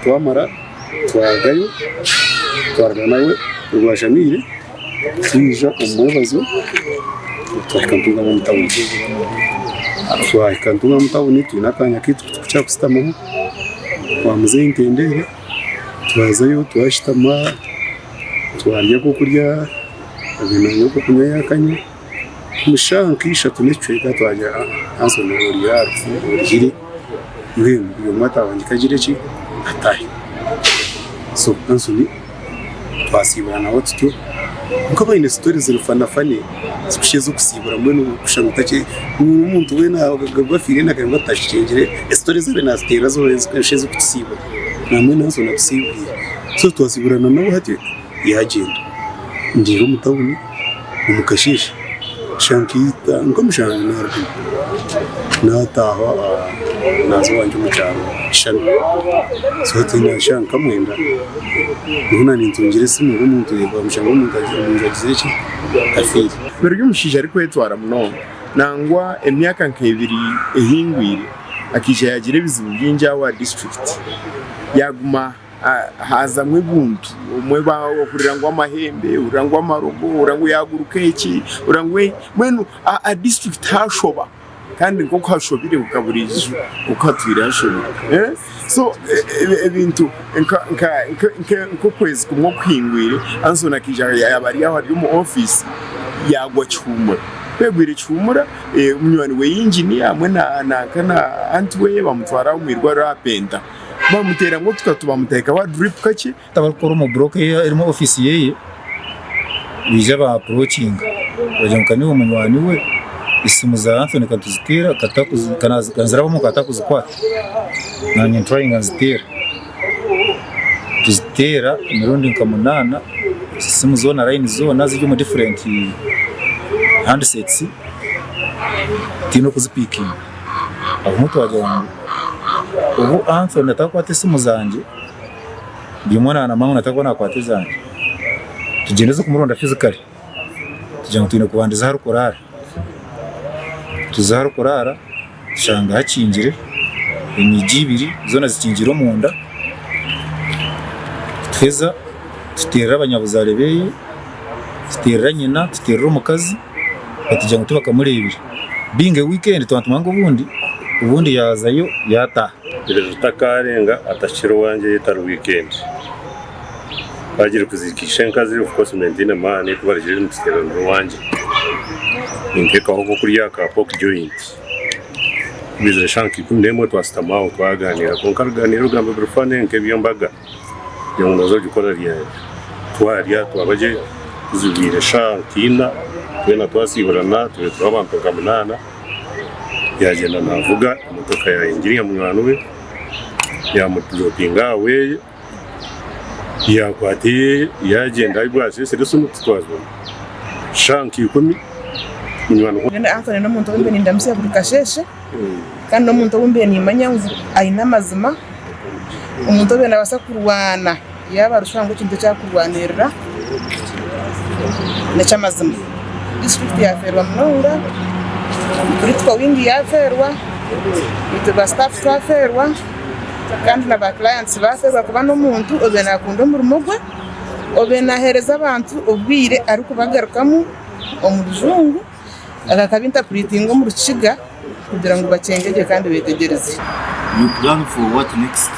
twamara twagayo twarana nawe rwashamire twija umubazo twakantunga mu mutawuni twakantunga mu mutawuni tunakanya kitu cyo kusitamaho wamuze intendere twazayo twashitama twarya ko kurya ibintu byo kunywa yakanye mushankisha tunecweka twajya ansone oriyar uri ngwino uyu mwata wanjye kagireki ataye so ansoni twasibura nawo tutyo uko bayine stories zirufana fani zishize kusibura mbone gushaka utake umuntu we na gafire na kanga tashingire stories zabe na stera zo zishize kusibura namwe nazo na kusibura so twasiburana nawo hati yagenda ndiro mutawuni umukashisha shankita ngomushana narbi nataho nazo wanje mucyaro shano so tina shanka mwenda nuna nintungire simu umuntu yego mushango umuntu agize iki afiri beryo mushije ariko yetwara muno nangwa emyaka nkebiri ehingwire akije yagire bizibu byinja wa district yaguma hazamwe buntu umwe bakurangwa amahembe urangwa amarogo urangwa yaguruka iki urangwe mwenu a district hashoba kandi ngo kwashobire ukaburije ukatwira hashoba so ibintu nko kwezi kumwe kwingwire ansona kija yabari yaho mu office yagwa cyuma begwire cyumura umnyani we engineer mwe na kana antwe bamutwara umirwa rapenta bamutera ngo tukatuba muteka wa drip kake tabakora mu block irimo office yeye bije ba approaching bajyankani umunywani we isimu za Anthony katuzitira kanaziraba mu katakuzikwa nanye trying azitira tuzitira mirundi nkamunana isimu zona line zona zijyo mu different handsets tino kuzipiking aho mutu wajya ubu Anthony natakwate simu zanje byumwana na mangu natakona kwate zanje tugeneze kumuronda physically tujya twine kubandiza harukorara tuzarukorara shanga hakingire imiji ibiri zona zikingiro mu nda tweza tutera abanyabuzarebeye tutera nyina tutera umukazi batujya ngo bakamurebera binge weekend twantumango ubundi yazayo yata takarenga atashiro wanje yitaro weekend bagira kuzikisha nkazi of course maintain mane kubarije n'umusterano wanje inkeka aho kuriya ka poke joint bizere shanki kundemo twastamaho twaganira konkarganiro gamba brufane nke byambaga yo nazo gikora riya twarya twabaje zubire shankina twena twasiburana twe twabantu kamunana yagenda navuga imodoka ya ingiriya mwana we yamutropinga we yakwatiye yagenda ibwase sereso mutwazwa shanki ikumi Ngenda Anthony no muntu w'imbe ndamse buri kasheshe kandi no muntu w'imbe ni manyangu aina mazima umuntu we nabasa kurwana yaba rushango kintu cya kurwanirira na chamazima district ya Ferwa Mnonga kuri twingi ya Ferwa bituba staff twa Ferwa kandi na ba clients ba Ferwa kuba no muntu obena akunda umurumugwe obena hereza abantu obwire ari kubagarukamu omurujungu akakabinta puritingo mu rukiga kugira ngo bacengeje kandi betegereze. You plan for what next?